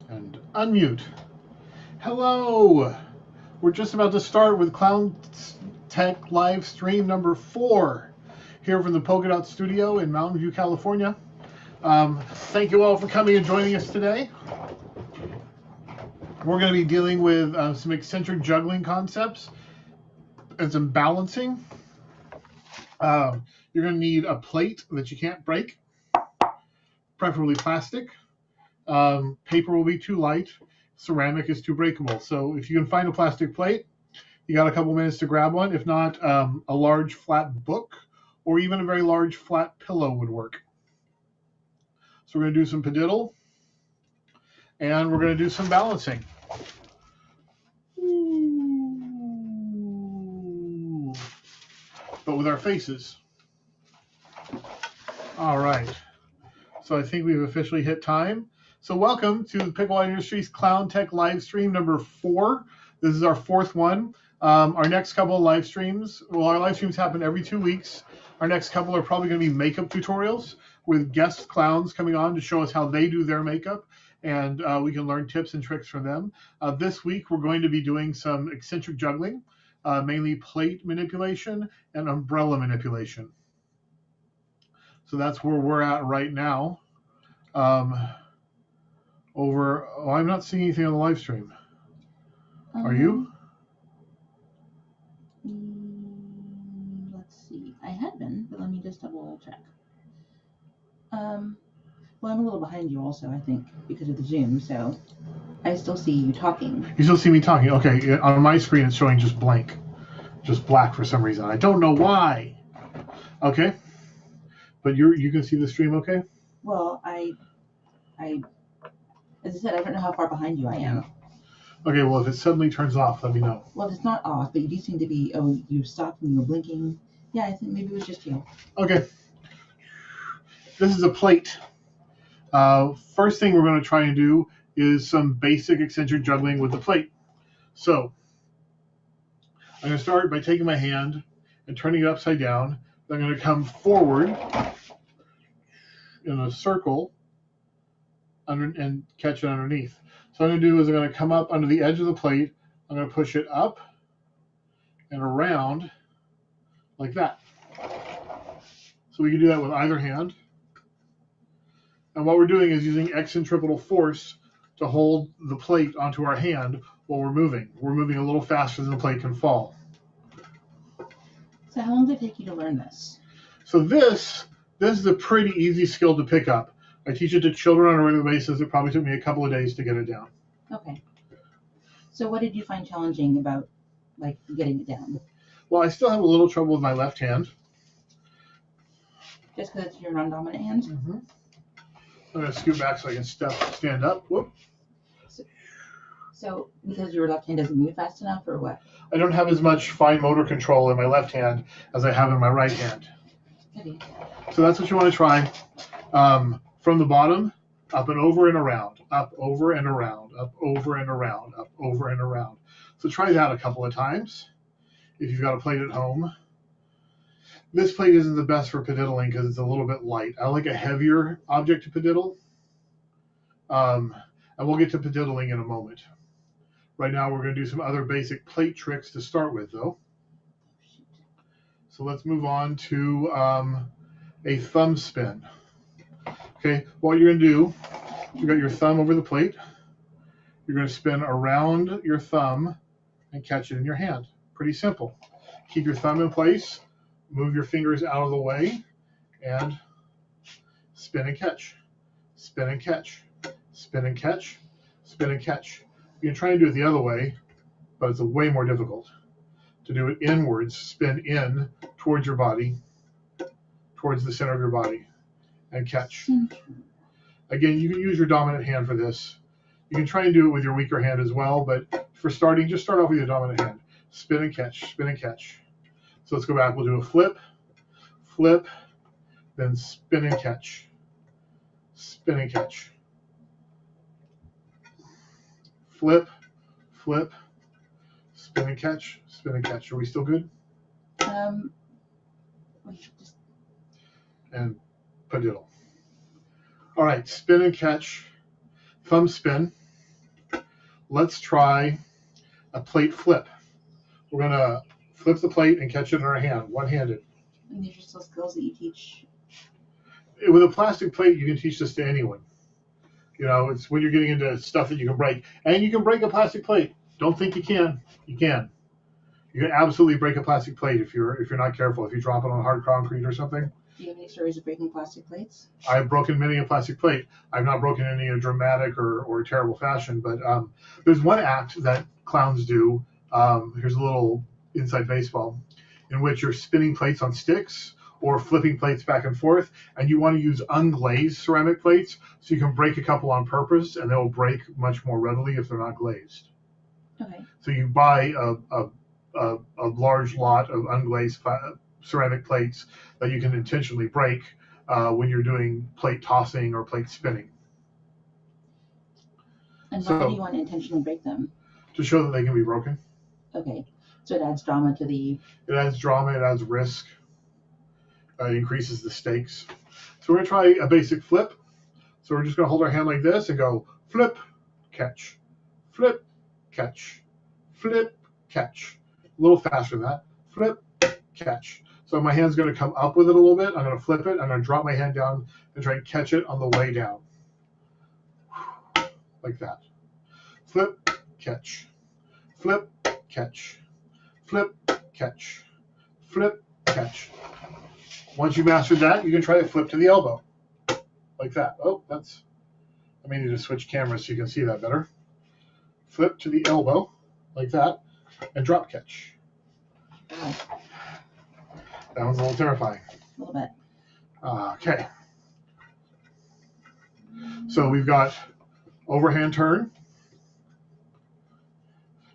And unmute. Hello! We're just about to start with Clown Tech live stream number 4 here from the Polka Dot Studio in Mountain View, California. Thank you all for coming and joining us today. We're going to be dealing with some eccentric juggling concepts and some balancing. You're going to need a plate that you can't break, preferably plastic. Paper will be too light. Ceramic is too breakable. So if you can find a plastic plate, you got a couple minutes to grab one. If not, a large flat book or even a very large flat pillow would work. So we're going to do some padiddle and we're going to do some balancing. Ooh. But with our faces. All right. So I think we've officially hit time. So welcome to Pickleball Industries Clown Tech live stream number 4. This is our 4th one. Our next couple of live streams, our live streams happen every 2 weeks. Our next couple are probably going to be makeup tutorials with guest clowns coming on to show us how they do their makeup, and we can learn tips and tricks from them. This week we're going to be doing some eccentric juggling, mainly plate manipulation and umbrella manipulation. So that's where we're at right now. I'm not seeing anything on the live stream. Are you? Let's see. I had been, but let me just double check. Well, I'm a little behind you also, I think, because of the Zoom, so I still see you talking. You still see me talking? Okay, on my screen it's showing just blank. Just black for some reason. I don't know why. Okay. But you can see the stream okay? Well, I as I said, I don't know how far behind you I am. Okay, well, if it suddenly turns off, let me know. Well, it's not off, but you do seem to be, you stopped and you were blinking. Yeah, I think maybe it was just you. Okay. This is a plate. First thing we're going to try and do is some basic eccentric juggling with the plate. So, I'm going to start by taking my hand and turning it upside down. Then I'm going to come forward in a circle and catch it underneath. So what I'm going to do is I'm going to come up under the edge of the plate. I'm going to push it up and around like that. So we can do that with either hand. And what we're doing is using eccentripetal force to hold the plate onto our hand while we're moving. We're moving a little faster than the plate can fall. So how long did it take you to learn this? So this is a pretty easy skill to pick up. I teach it to children on a regular basis. It probably took me a couple of days to get it down. Okay. So what did you find challenging about, getting it down? Well, I still have a little trouble with my left hand. Just because it's your non-dominant hand? Mm-hmm. I'm going to scoot back so I can stand up. Whoop. So because your left hand doesn't move fast enough, or what? I don't have as much fine motor control in my left hand as I have in my right hand. Okay. So that's what you want to try. From the bottom, up and over and around, up, over and around, up, over and around, up, over and around. So try that a couple of times if you've got a plate at home. This plate isn't the best for padiddling because it's a little bit light. I like a heavier object to padiddle. And we'll get to padiddling in a moment. Right now we're going to do some other basic plate tricks to start with, though. So let's move on to a thumb spin. Okay, what you're going to do, you got your thumb over the plate. You're going to spin around your thumb and catch it in your hand. Pretty simple. Keep your thumb in place, move your fingers out of the way, and spin and catch. Spin and catch. Spin and catch. Spin and catch. You can try and do it the other way, but it's way more difficult. To do it inwards, spin in towards your body, towards the center of your body, and catch. Again, you can use your dominant hand for this. You can try and do it with your weaker hand as well, but for starting, just start off with your dominant hand. Spin and catch, spin and catch. So let's go back. We'll do a flip, flip, then spin and catch, spin and catch. Flip, flip, spin and catch, spin and catch. Are we still good? And padiddle. All right, spin and catch, thumb spin, let's try a plate flip. We're going to flip the plate and catch it in our hand, one-handed. And these are still skills that you teach. With a plastic plate, you can teach this to anyone. You know, it's when you're getting into stuff that you can break. And you can break a plastic plate. Don't think you can. You can. You can absolutely break a plastic plate if you're not careful. If you drop it on hard concrete or something. Do you have any stories of breaking plastic plates? I've broken many a plastic plate. I've not broken any in a dramatic or terrible fashion, but there's one act that clowns do. Here's a little inside baseball, in which you're spinning plates on sticks or flipping plates back and forth, and you want to use unglazed ceramic plates so you can break a couple on purpose, and they'll break much more readily if they're not glazed. Okay. So you buy a large lot of unglazed ceramic plates that you can intentionally break when you're doing plate tossing or plate spinning. And why do you want to intentionally break them? To show that they can be broken. Okay. So it adds drama to the... It adds drama, it adds risk. It increases the stakes. So we're going to try a basic flip. So we're just going to hold our hand like this and go flip, catch, flip, catch, flip, catch. A little faster than that. Flip, catch. So my hand's going to come up with it a little bit. I'm going to flip it. I'm going to drop my hand down and try and catch it on the way down. Like that. Flip, catch. Flip, catch. Flip, catch. Flip, catch. Once you mastered that, you can try to flip to the elbow. Like that. Oh, that's... I may need to switch cameras so you can see that better. Flip to the elbow. Like that. And drop catch. Wow. That one's a little terrifying. A little bit. Okay. So we've got overhand turn.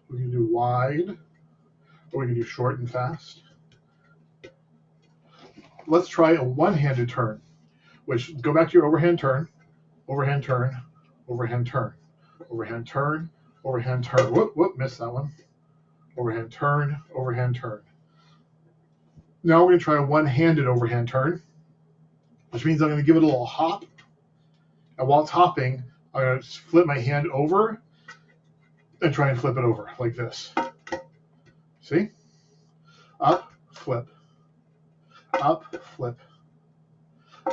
We can do wide, or we can do short and fast. Let's try a one-handed turn, which go back to your overhand turn, overhand turn, overhand turn, overhand turn, overhand turn. Whoop, missed that one. Overhand turn, overhand turn. Now we're going to try a one-handed overhand turn, which means I'm going to give it a little hop. And while it's hopping, I'm going to flip my hand over and try and flip it over like this. See? Up, flip. Up, flip.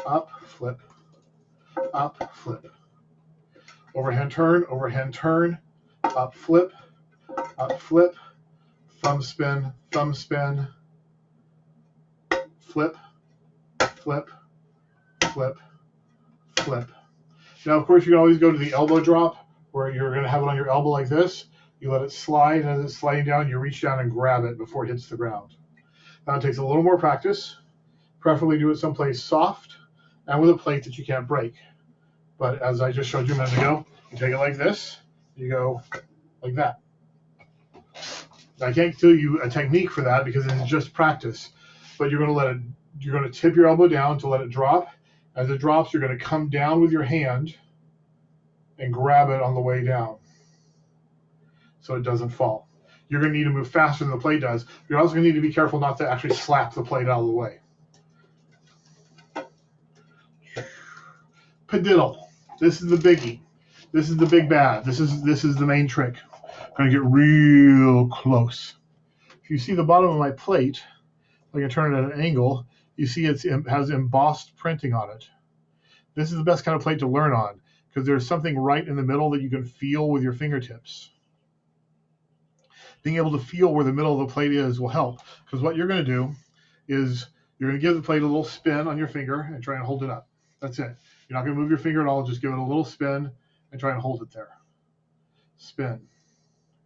Up, flip. Up, flip. Overhand turn, up, flip, thumb spin, flip, flip, flip, flip. Now, of course, you can always go to the elbow drop, where you're going to have it on your elbow like this. You let it slide, and as it's sliding down, you reach down and grab it before it hits the ground. Now, it takes a little more practice. Preferably do it someplace soft and with a plate that you can't break. But as I just showed you a minute ago, you take it like this, you go like that. Now, I can't tell you a technique for that because it's just practice. But you're going to tip your elbow down to let it drop. As it drops, you're going to come down with your hand and grab it on the way down so it doesn't fall. You're going to need to move faster than the plate does. You're also going to need to be careful not to actually slap the plate out of the way. Padiddle. This is the biggie. This is the big bad. This is the main trick. I'm going to get real close. If you see the bottom of my plate, I can turn it at an angle. You see it has embossed printing on it. This is the best kind of plate to learn on because there's something right in the middle that you can feel with your fingertips. Being able to feel where the middle of the plate is will help because what you're going to do is you're going to give the plate a little spin on your finger and try and hold it up. That's it. You're not going to move your finger at all. Just give it a little spin and try and hold it there. Spin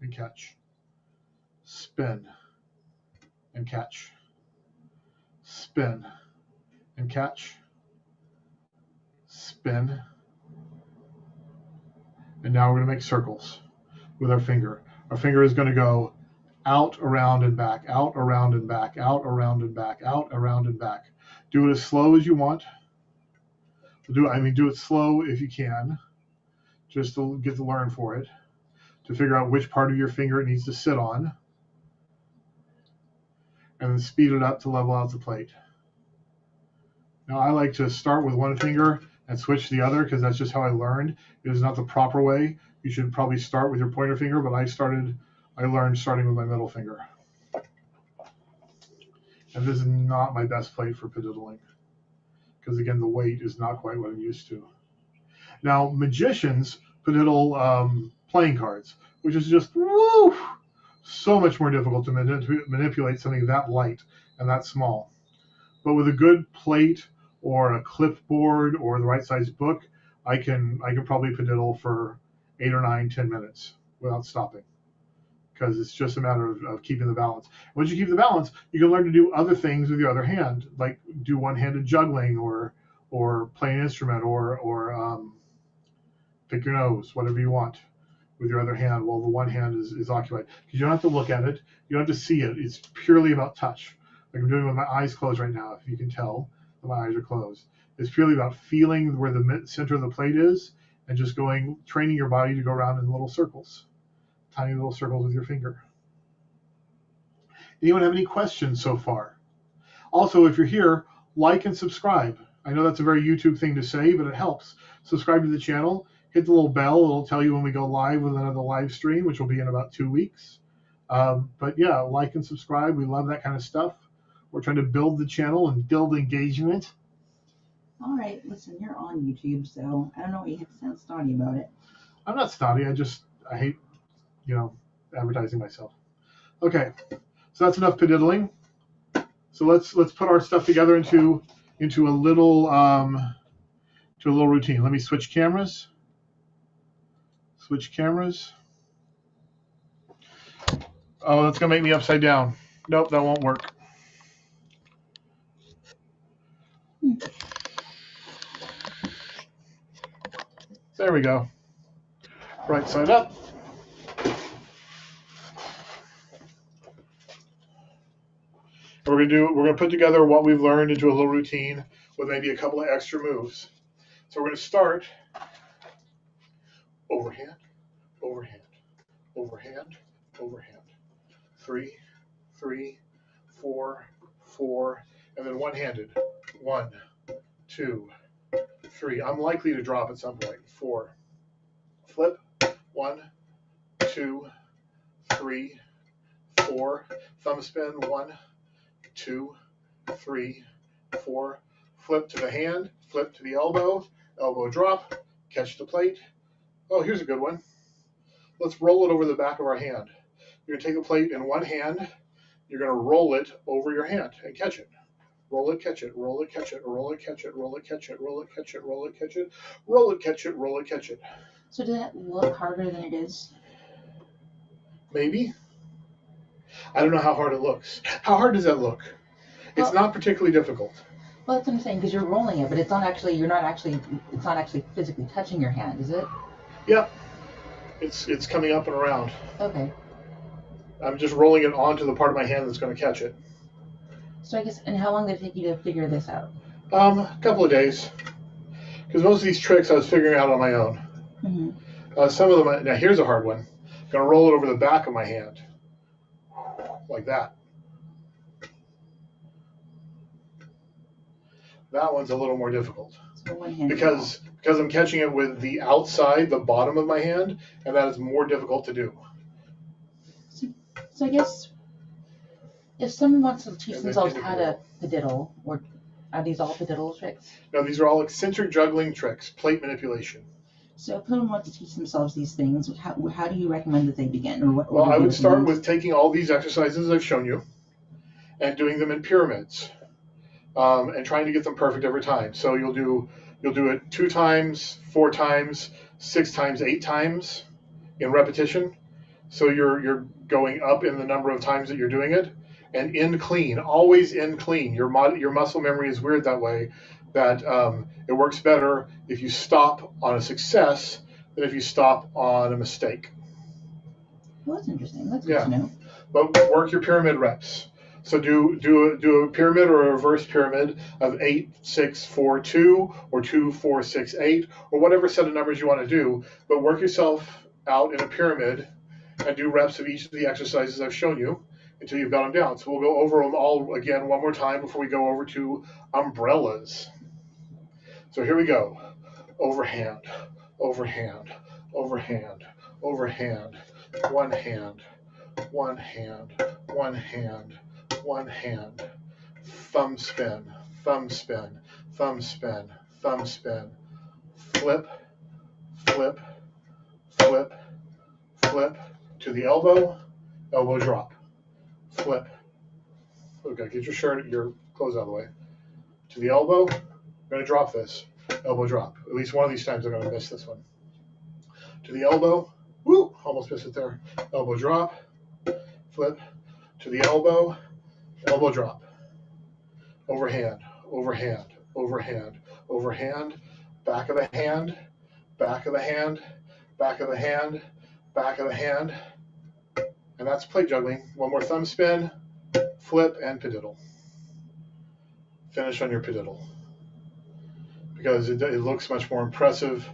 and catch. Spin and catch. Spin and catch. Spin. And now we're going to make circles with our finger. Our finger is going to go out, around, and back, out, around, and back, out, around, and back, out, around, and back. Do it as slow as you want. Do it slow if you can, just to get to learn for it, to figure out which part of your finger it needs to sit on, and then speed it up to level out the plate. Now, I like to start with one finger and switch to the other because that's just how I learned. It is not the proper way. you should probably start with your pointer finger, but I learned starting with my middle finger. And this is not my best plate for pediddling, because again, the weight is not quite what I'm used to. Now, magicians pediddle playing cards, which is just so much more difficult to manipulate something that light and that small. But with a good plate or a clipboard or the right size book, I can probably pediddle for 8 or 9, 10 minutes without stopping, because it's just a matter of keeping the balance. Once you keep the balance, you can learn to do other things with your other hand, like do one-handed juggling or play an instrument or pick your nose, whatever you want with your other hand while the one hand is occupied. Because you don't have to look at it, you don't have to see it. It's purely about touch. Like I'm doing with my eyes closed right now, if you can tell that my eyes are closed. It's purely about feeling where the center of the plate is and just training your body to go around in little circles, tiny little circles with your finger. Anyone have any questions so far? Also, if you're here, like and subscribe. I know that's a very YouTube thing to say, but it helps. Subscribe to the channel, hit the little bell. It'll tell you when we go live with another live stream, which will be in about 2 weeks. But yeah, like and subscribe. We love that kind of stuff. We're trying to build the channel and build engagement. All right, listen, you're on YouTube, so I don't know what you have to sound snotty about it. I'm not snotty. I hate, advertising myself. Okay, so that's enough pediddling. So let's put our stuff together into a little routine. Let me switch cameras. Switch cameras. Oh, that's gonna make me upside down. Nope, that won't work. There we go. Right side up. We're gonna put together what we've learned into a little routine with maybe a couple of extra moves. So we're gonna start overhand, overhand, overhand, overhand. 3, 3, 4, 4, and then one-handed. 1, 2, 3. I'm likely to drop at some point. 4. Flip. 1, 2, 3, 4. Thumb spin. 1, 2, 3, 4. Flip to the hand. Flip to the elbow. Elbow drop. Catch the plate. Oh, here's a good one. Let's roll it over the back of our hand. You're going to take the plate in one hand. You're going to roll it over your hand and catch it. Roll it, catch it, roll it, catch it, roll it, catch it, roll it, catch it, roll it, catch it, roll it, catch it, roll it, catch it, roll it, catch it. So does that look harder than it is? Maybe. I don't know how hard it looks. How hard does that look? It's not particularly difficult. Well, that's what I'm saying, because you're rolling it, but it's not actually physically touching your hand, is it? Yep. It's coming up and around. Okay. I'm just rolling it onto the part of my hand that's going to catch it. So I guess, and how long did it take you to figure this out? A couple of days. Because most of these tricks I was figuring out on my own. Mm-hmm. Some of them, now here's a hard one. I'm going to roll it over the back of my hand. Like that. That one's a little more difficult. So one hand because I'm catching it with the outside, the bottom of my hand, and that is more difficult to do. So I guess if someone wants to teach themselves how to pediddle, or are these all pediddle tricks? No, these are all eccentric juggling tricks, plate manipulation. So if someone wants to teach themselves these things, how do you recommend that they begin? Or what? Well, I would start with taking all these exercises I've shown you and doing them in pyramids, and trying to get them perfect every time. So you'll do it 2 times, 4 times, 6 times, 8 times in repetition. So you're going up in the number of times that you're doing it, and end clean, always end clean. Your muscle memory is weird that way, that it works better if you stop on a success than if you stop on a mistake. Well, that's interesting. That's good to know. But work your pyramid reps. So do a pyramid or a reverse pyramid of 8, 6, 4, 2, or 2, 4, 6, 8, or whatever set of numbers you want to do. But work yourself out in a pyramid and do reps of each of the exercises I've shown you until you've got them down. So we'll go over them all again one more time before we go over to umbrellas. So here we go. Overhand, overhand, overhand, over hand, one hand, one hand, one hand, one hand, thumb spin, thumb spin, thumb spin, thumb spin, flip, flip, flip, flip, to the elbow, elbow drop, flip. Okay, get your clothes out of the way. To the elbow, I'm going to drop this, elbow drop. At least one of these times I'm going to miss this one. To the elbow, woo, almost missed it there. Elbow drop, flip, to the elbow, elbow drop. Overhand, overhand, overhand, overhand, back of the hand, back of the hand, back of the hand, back of the hand. And that's plate juggling. One more thumb spin, flip, and padiddle. Finish on your padiddle. Because it looks much more impressive.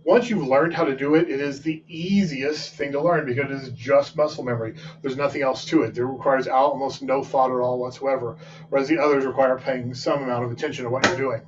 Once you've learned how to do it, it is the easiest thing to learn because it is just muscle memory. There's nothing else to it. It requires almost no thought at all whatsoever, whereas the others require paying some amount of attention to what you're doing.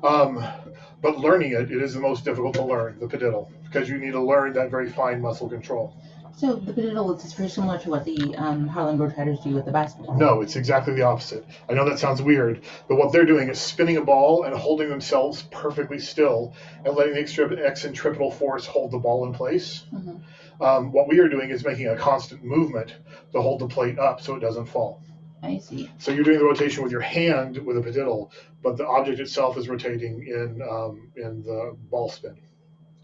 But learning it is the most difficult to learn, the padiddle, because you need to learn that very fine muscle control. So the padiddle is very similar to what the Harlem Globetrotters do with the basketball. No, it's exactly the opposite. I know that sounds weird, but what they're doing is spinning a ball and holding themselves perfectly still and letting the eccentripetal force hold the ball in place. Mm-hmm. What we are doing is making a constant movement to hold the plate up so it doesn't fall. I see. So you're doing the rotation with your hand with a padiddle, but the object itself is rotating in the ball spin.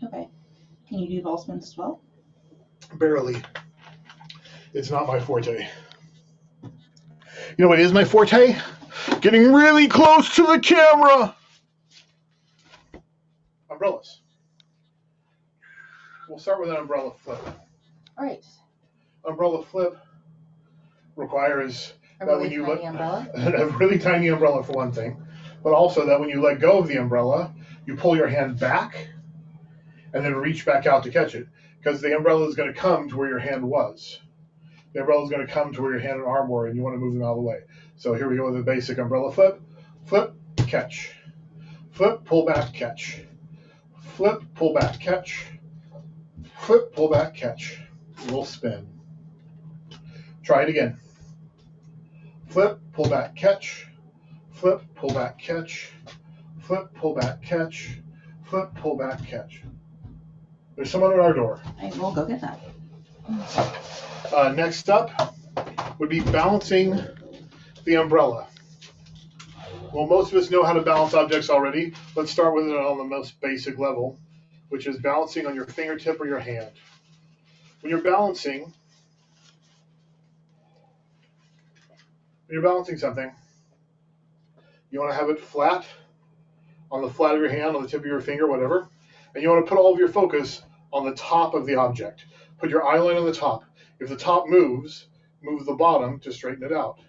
Okay. Can you do ball spins as well? Barely. It's not my forte. You know what is my forte? Getting really close to the camera. Umbrellas. We'll start with an umbrella flip. All right. Umbrella flip requires a that really when you tiny umbrella? A really tiny umbrella for one thing, but also that when you let go of the umbrella, you pull your hand back and then reach back out to catch it. Because the umbrella is going to come to where your hand was. The umbrella is going to come to where your hand and arm were, and you want to move them out of the way. So here we go with the basic umbrella flip. Flip, catch. Flip, pull back, catch. Flip, pull back, catch. Flip, pull back, catch. A little spin. Try it again. Flip, pull back, catch. Flip, pull back, catch. Flip, pull back, catch. Flip, pull back, catch. There's someone at our door. I will go get that. Next up would be balancing the umbrella. Well, most of us know how to balance objects already. Let's start with it on the most basic level, which is balancing on your fingertip or your hand. When you're balancing something, you want to have it flat on the flat of your hand, on the tip of your finger, whatever. And you want to put all of your focus on the top of the object. Put your eye line on the top. If the top moves, move the bottom to straighten it out.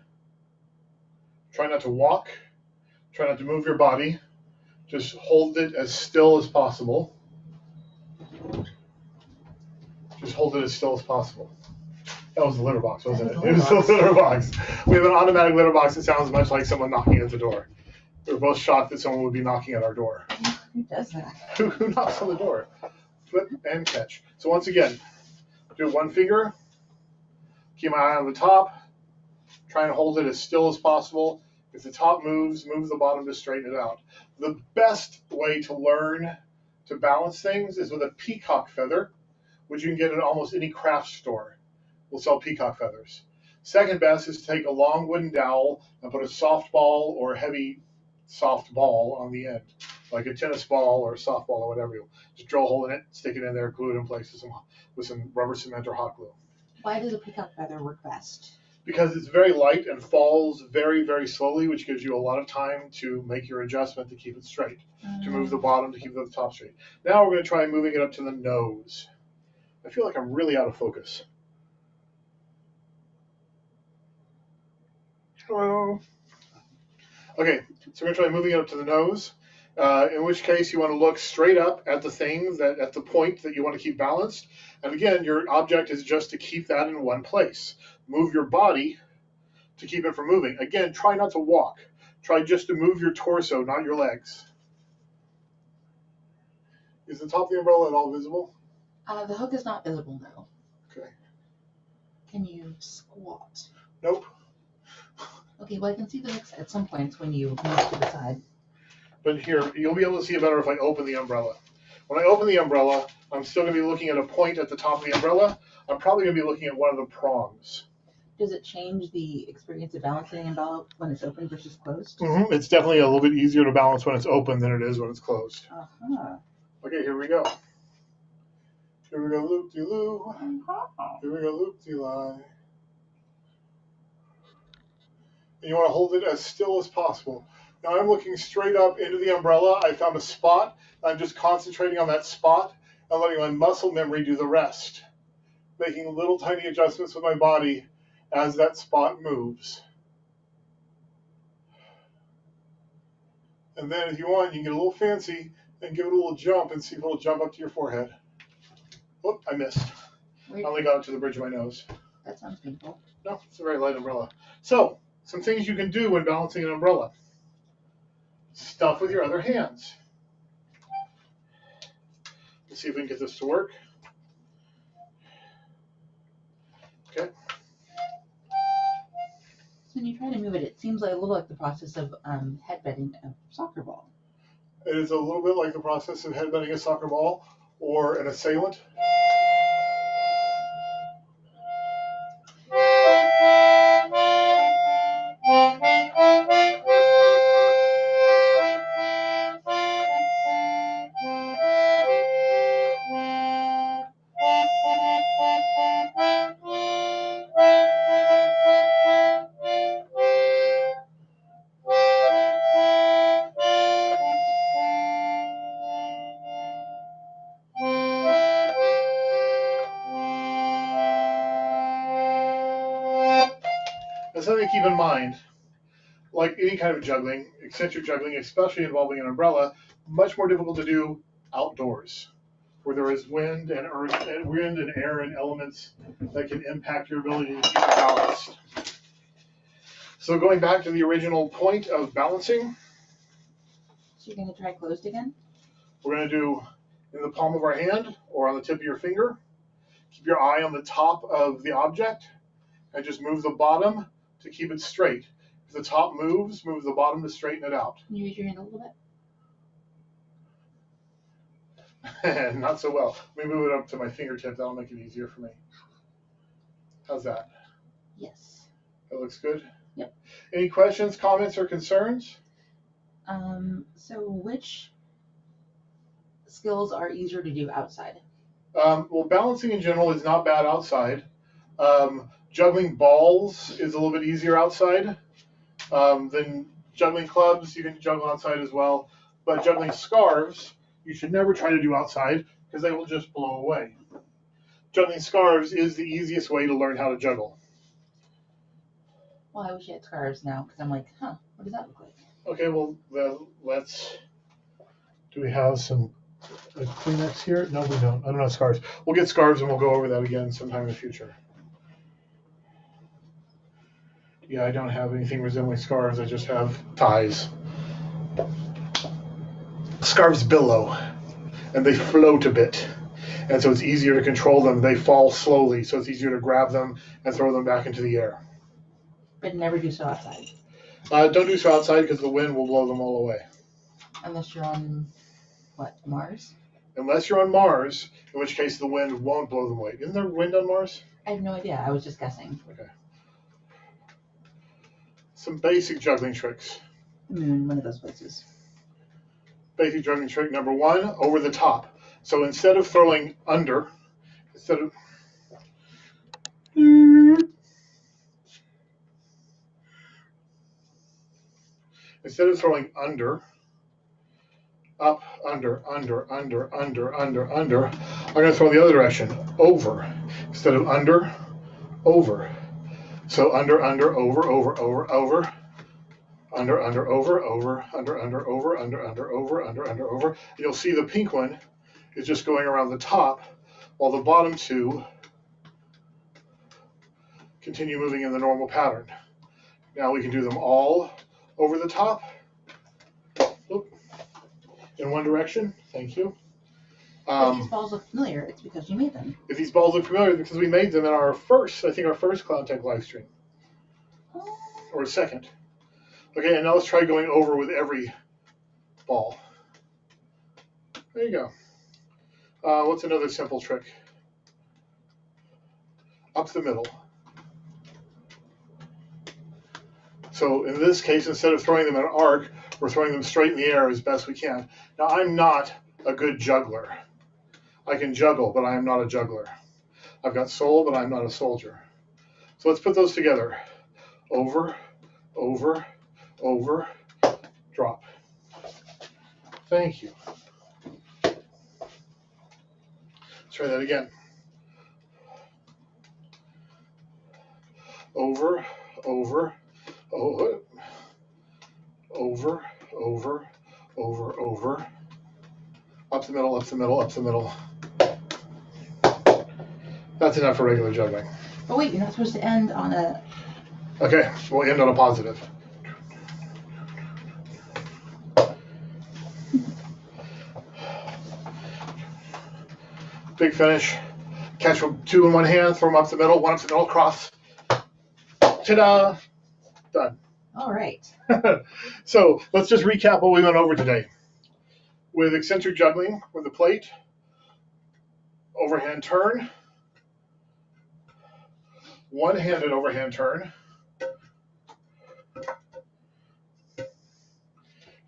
Try not to walk. Try not to move your body. Just hold it as still as possible. Just hold it as still as possible. That was the litter box, wasn't it? It was the litter box. We have an automatic litter box that sounds much like someone knocking at the door. We were both shocked that someone would be knocking at our door. Who does that? Who knocks on the door? Flip and catch. So once again, do one finger. Keep my eye on the top. Try and hold it as still as possible. If the top moves, move the bottom to straighten it out. The best way to learn to balance things is with a peacock feather, which you can get at almost any craft store. We'll sell peacock feathers. Second best is to take a long wooden dowel and put a soft ball or a heavy soft ball on the end, like a tennis ball or a softball or whatever. You just drill a hole in it, stick it in there, glue it in place with some rubber cement or hot glue. Why does a peacock feather work best? Because it's very light and falls very, very slowly, which gives you a lot of time to make your adjustment to keep it straight, to move the bottom to keep the top straight. Now we're going to try moving it up to the nose. I feel like I'm really out of focus. Hello. Okay, so we're going to try moving it up to the nose, in which case you want to look straight up at the thing, at the point that you want to keep balanced. And again, your object is just to keep that in one place. Move your body to keep it from moving. Again, try not to walk. Try just to move your torso, not your legs. Is the top of the umbrella at all visible? The hook is not visible now. Okay. Can you squat? Nope. Okay, well I can see the hooks at some points when you move to the side. But here, you'll be able to see it better if I open the umbrella. When I open the umbrella, I'm still going to be looking at a point at the top of the umbrella. I'm probably going to be looking at one of the prongs. Does it change the experience of balancing an umbrella when it's open versus closed? Mm-hmm. It's definitely a little bit easier to balance when it's open than it is when it's closed. Uh-huh. Okay, here we go. Here we go, loop-de-loo. Here we go, loop-de-lie. And you want to hold it as still as possible. Now I'm looking straight up into the umbrella. I found a spot. I'm just concentrating on that spot and letting my muscle memory do the rest. Making little tiny adjustments with my body as that spot moves. And then if you want, you can get a little fancy and give it a little jump and see if it'll jump up to your forehead. Whoop, I missed. I only got it to the bridge of my nose. That sounds painful. No, it's a very light umbrella. So, some things you can do when balancing an umbrella. Stuff with your other hands. Let's see if we can get this to work. Okay. So when you try to move it, it seems like a little like the process of headbutting a soccer ball. It is a little bit like the process of headbutting a soccer ball or an assailant. That's something to keep in mind. Like any kind of juggling, eccentric juggling, especially involving an umbrella, much more difficult to do outdoors, where there is wind and earth, and wind and air and elements that can impact your ability to keep it balanced. So going back to the original point of balancing. So you're going to try closed again? We're going to do in the palm of our hand or on the tip of your finger. Keep your eye on the top of the object and just move the bottom to keep it straight. If the top moves, move the bottom to straighten it out. Can you use your hand a little bit? Not so well. Let me move it up to my fingertip. That'll make it easier for me. How's that? Yes. That looks good? Yep. Any questions, comments, or concerns? So which skills are easier to do outside? Well, balancing in general is not bad outside. Juggling balls is a little bit easier outside than juggling clubs. You can juggle outside as well. But juggling scarves, you should never try to do outside because they will just blow away. Juggling scarves is the easiest way to learn how to juggle. Well, I wish I had scarves now because I'm like, what does that look like? Okay, well, let's. Do we have some Kleenex here? No, we don't. I don't have scarves. We'll get scarves and we'll go over that again sometime in the future. Yeah, I don't have anything resembling scarves. I just have ties. Scarves billow, and they float a bit. And so it's easier to control them. They fall slowly, so it's easier to grab them and throw them back into the air. But never do so outside. Don't do so outside because the wind will blow them all away. Unless you're on, what, Mars? Unless you're on Mars, in which case the wind won't blow them away. Isn't there wind on Mars? I have no idea. I was just guessing. Okay. Some basic juggling tricks. The moon, one of those places. Basic juggling trick number 1, over the top. So instead of throwing under, instead of throwing under, up, under, I'm going to throw the other direction, over. Instead of under, over. So under, over, over. Under, over, over. Under, over, under, over. You'll see the pink one is just going around the top, while the bottom two continue moving in the normal pattern. Now we can do them all over the top. Oop. In one direction. Thank you. If these balls look familiar, it's because you made them. If these balls look familiar, because we made them in our first Clown Tech live stream. Oh. Or second. Okay, and now let's try going over with every ball. There you go. What's another simple trick? Up the middle. So in this case, instead of throwing them in an arc, we're throwing them straight in the air as best we can. Now, I'm not a good juggler. I can juggle, but I am not a juggler. I've got soul, but I'm not a soldier. So let's put those together. Over, over, over, drop. Thank you. Let's try that again. Over, over, over, over, over, over, over. Up the middle, up the middle, up the middle. That's enough for regular juggling. Oh wait, you're not supposed to end on a... Okay, we'll end on a positive. Big finish. Catch from 2 in one hand, throw them up the middle, 1 up the middle, cross. Ta-da! Done. All right. So let's just recap what we went over today. With eccentric juggling, with the plate, overhand turn, one-handed overhand turn,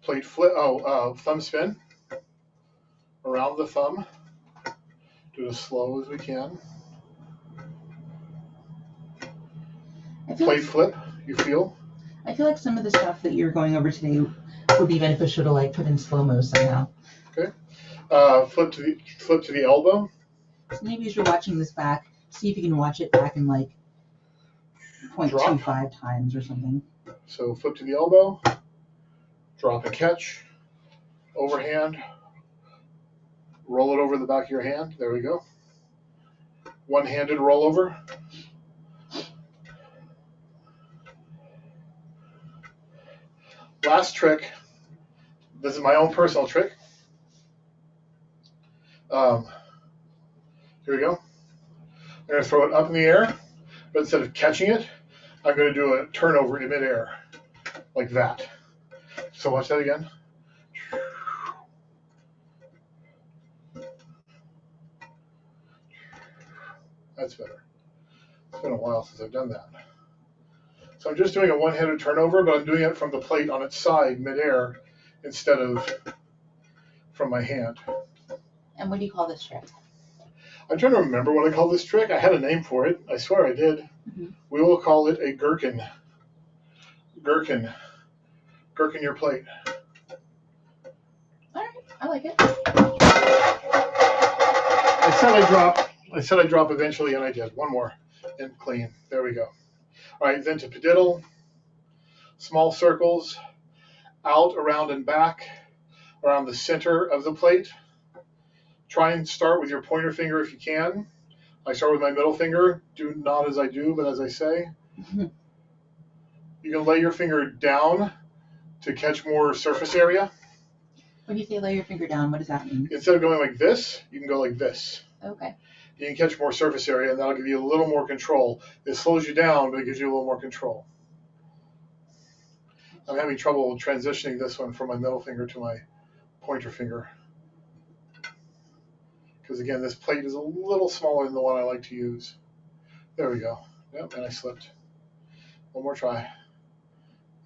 plate flip, thumb spin around the thumb. Do it as slow as we can. Plate flip, you feel? I feel like some of the stuff that you're going over today would be beneficial to like put in slow-mo somehow. Okay. Flip to the elbow. So maybe as you're watching this back, see if you can watch it back in like 0.25 times or something. So flip to the elbow, drop and catch, overhand, roll it over the back of your hand. There we go. One-handed rollover. Last trick. This is my own personal trick. Here we go. I'm going to throw it up in the air, but instead of catching it, I'm going to do a turnover in midair, like that. So watch that again. That's better. It's been a while since I've done that. So I'm just doing a one-handed turnover, but I'm doing it from the plate on its side, midair, instead of from my hand. And what do you call this trick? I'm trying to remember what I call this trick. I had a name for it. I swear I did. Mm-hmm. We will call it a gherkin. Gherkin your plate. All right, I like it. I said I'd drop eventually, and I did. One more, and clean. There we go. All right, then to padiddle. Small circles, out, around, and back, around the center of the plate. Try and start with your pointer finger if you can. I start with my middle finger. Do not as I do, but as I say. Mm-hmm. You can lay your finger down to catch more surface area. When you say lay your finger down, what does that mean? Instead of going like this, you can go like this. Okay. You can catch more surface area, and that'll give you a little more control. It slows you down, but it gives you a little more control. I'm having trouble transitioning this one from my middle finger to my pointer finger. Because again, this plate is a little smaller than the one I like to use. There we go. Yep, and I slipped. One more try.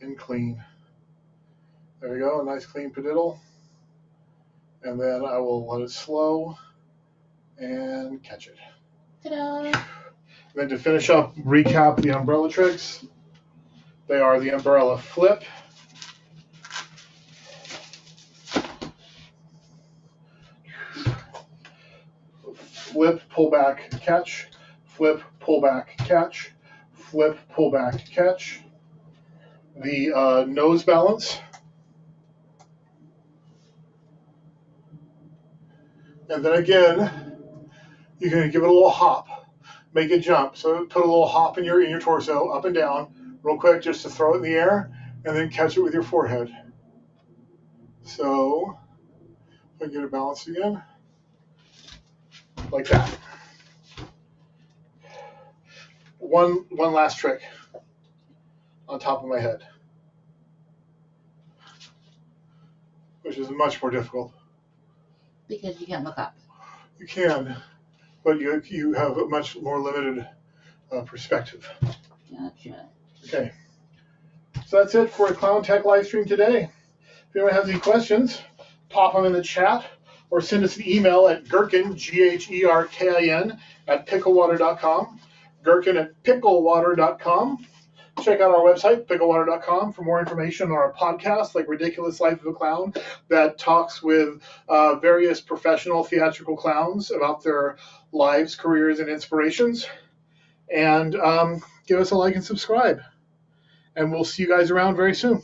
In clean. There we go, a nice clean padiddle. And then I will let it slow and catch it. Ta-da! And then to finish up, recap the umbrella tricks. They are the umbrella flip, flip, pull back, catch, flip, pull back, catch, flip, pull back, catch. The nose balance. And then again, you can give it a little hop, make it jump. So put a little hop in your torso, up and down, real quick, just to throw it in the air, and then catch it with your forehead. So, if I get it balanced again. like that. One last trick on top of my head, which is much more difficult. Because you can't look up. You can, but you have a much more limited perspective. Gotcha. Okay, so that's it for a Clown Tech live stream today. If anyone has any questions, pop them in the chat or send us an email at Gherkin, Gherkin, at picklewater.com. Gherkin at picklewater.com. Check out our website, picklewater.com, for more information on our podcast, like Ridiculous Life of a Clown, that talks with various professional theatrical clowns about their lives, careers, and inspirations. And give us a like and subscribe. And we'll see you guys around very soon.